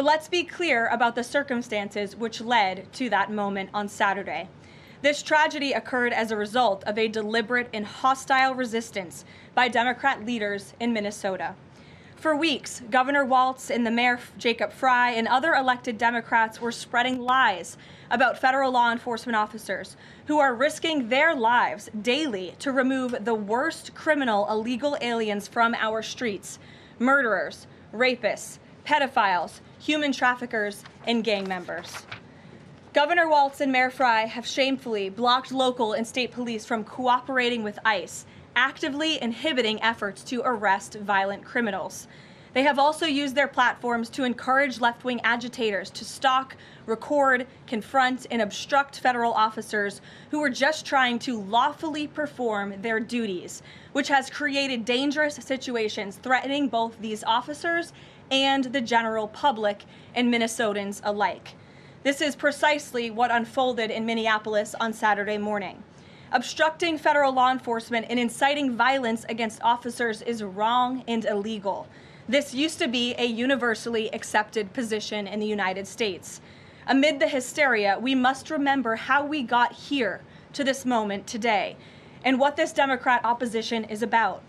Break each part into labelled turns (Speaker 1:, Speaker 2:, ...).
Speaker 1: But let's be clear about the circumstances which led to that moment on Saturday. This tragedy occurred as a result of a deliberate and hostile resistance by Democrat leaders in Minnesota. For weeks, Governor Walz and the Mayor Jacob Frey and other elected Democrats were spreading lies about federal law enforcement officers who are risking their lives daily to remove the worst criminal illegal aliens from our streets: murderers, rapists, pedophiles, human traffickers, and gang members. Governor Walz and Mayor Frey have shamefully blocked local and state police from cooperating with ICE, actively inhibiting efforts to arrest violent criminals. They have also used their platforms to encourage left-wing agitators to stalk, record, confront, and obstruct federal officers who are just trying to lawfully perform their duties, which has created dangerous situations threatening both these officers and the general public and Minnesotans alike. This is precisely what unfolded in Minneapolis on Saturday morning. Obstructing federal law enforcement and inciting violence against officers is wrong and illegal. This used to be a universally accepted position in the United States. Amid the hysteria, we must remember how we got here to this moment today and what this Democrat opposition is about.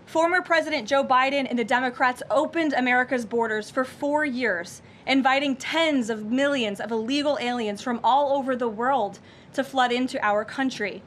Speaker 1: Former President Joe Biden and the Democrats opened America's borders for 4 years, inviting tens of millions of illegal aliens from all over the world to flood into our country.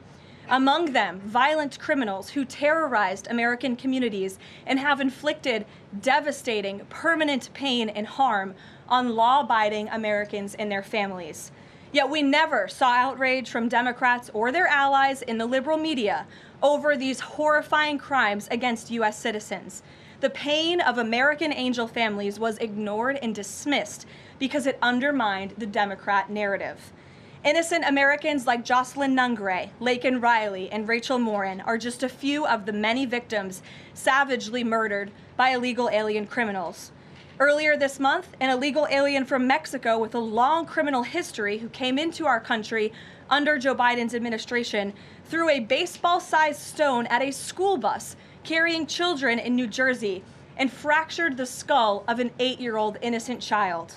Speaker 1: Among them, violent criminals who terrorized American communities and have inflicted devastating, permanent pain and harm on law-abiding Americans and their families. Yet we never saw outrage from Democrats or their allies in the liberal media over these horrifying crimes against U.S. citizens. The pain of American angel families was ignored and dismissed because it undermined the Democrat narrative. Innocent Americans like Jocelyn Nungray, Laken Riley, and Rachel Morin are just a few of the many victims savagely murdered by illegal alien criminals. Earlier this month, an illegal alien from Mexico with a long criminal history who came into our country under Joe Biden's administration threw a baseball-sized stone at a school bus carrying children in New Jersey and fractured the skull of an 8-year-old innocent child.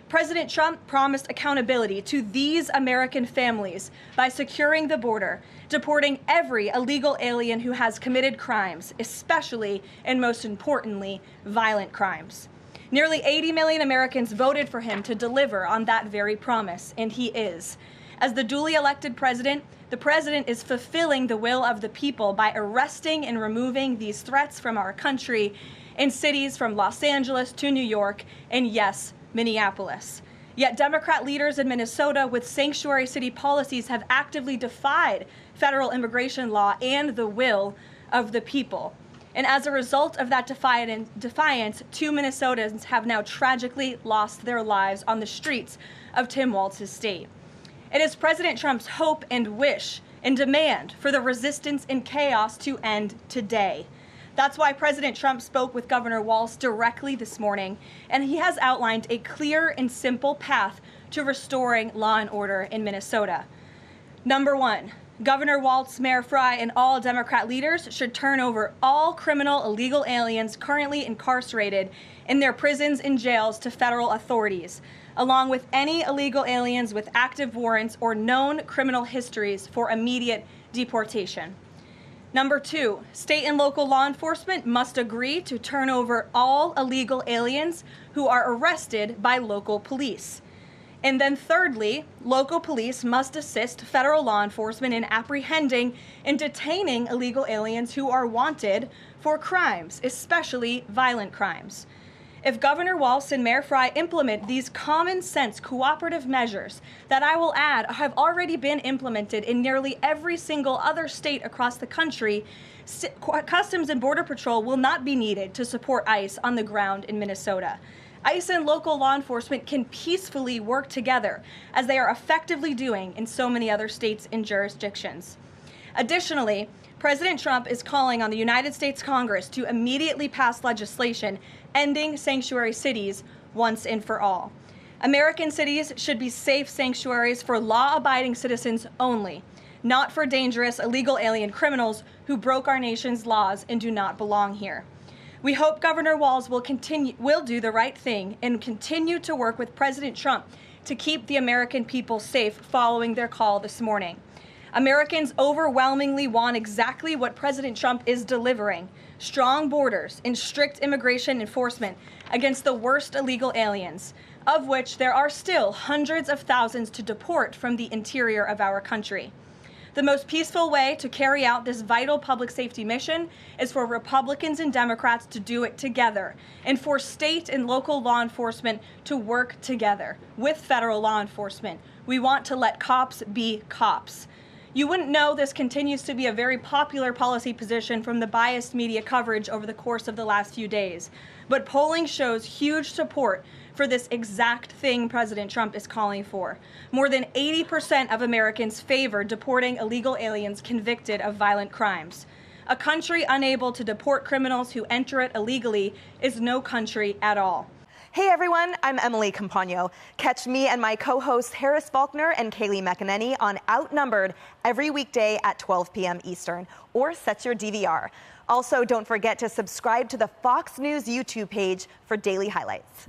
Speaker 1: President Trump promised accountability to these American families by securing the border, deporting every illegal alien who has committed crimes, especially and most importantly, violent crimes. Nearly 80 million Americans voted for him to deliver on that very promise, and he is. As the duly elected president, the president is fulfilling the will of the people by arresting and removing these threats from our country in cities from Los Angeles to New York, and yes, Minneapolis. Yet Democrat leaders in Minnesota with sanctuary city policies have actively defied federal immigration law and the will of the people. And as a result of that defiance, 2 Minnesotans have now tragically lost their lives on the streets of Tim Walz's state. It is President Trump's hope and wish and demand for the resistance and chaos to end today. That's why President Trump spoke with Governor Walz directly this morning, and he has outlined a clear and simple path to restoring law and order in Minnesota. Number 1, Governor Walz, Mayor Frey, and all Democrat leaders should turn over all criminal illegal aliens currently incarcerated in their prisons and jails to federal authorities, along with any illegal aliens with active warrants or known criminal histories for immediate deportation. Number 2, state and local law enforcement must agree to turn over all illegal aliens who are arrested by local police. And then thirdly, local police must assist federal law enforcement in apprehending and detaining illegal aliens who are wanted for crimes, especially violent crimes. If Governor Walz and Mayor Frey implement these common sense cooperative measures that I will add have already been implemented in nearly every single other state across the country, Customs and Border Patrol will not be needed to support ICE on the ground in Minnesota. ICE and local law enforcement can peacefully work together, as they are effectively doing in so many other states and jurisdictions. Additionally, President Trump is calling on the United States Congress to immediately pass legislation ending sanctuary cities once and for all. American cities should be safe sanctuaries for law-abiding citizens only, not for dangerous illegal alien criminals who broke our nation's laws and do not belong here. We hope Governor Walz will do the right thing and continue to work with President Trump to keep the American people safe following their call this morning. Americans overwhelmingly want exactly what President Trump is delivering: strong borders and strict immigration enforcement against the worst illegal aliens, of which there are still hundreds of thousands to deport from the interior of our country. The most peaceful way to carry out this vital public safety mission is for Republicans and Democrats to do it together, and for state and local law enforcement to work together with federal law enforcement. We want to let cops be cops. You wouldn't know this continues to be a very popular policy position from the biased media coverage over the course of the last few days, but polling shows huge support for this exact thing President Trump is calling for. More than 80% of Americans favor deporting illegal aliens convicted of violent crimes. A country unable to deport criminals who enter it illegally is no country at all.
Speaker 2: Hey everyone, I'm Emily Campagno. Catch me and my co-hosts Harris Faulkner and Kaylee McEnany on Outnumbered every weekday at 12 p.m. Eastern, or set your DVR. Also, don't forget to subscribe to the Fox News YouTube page for daily highlights.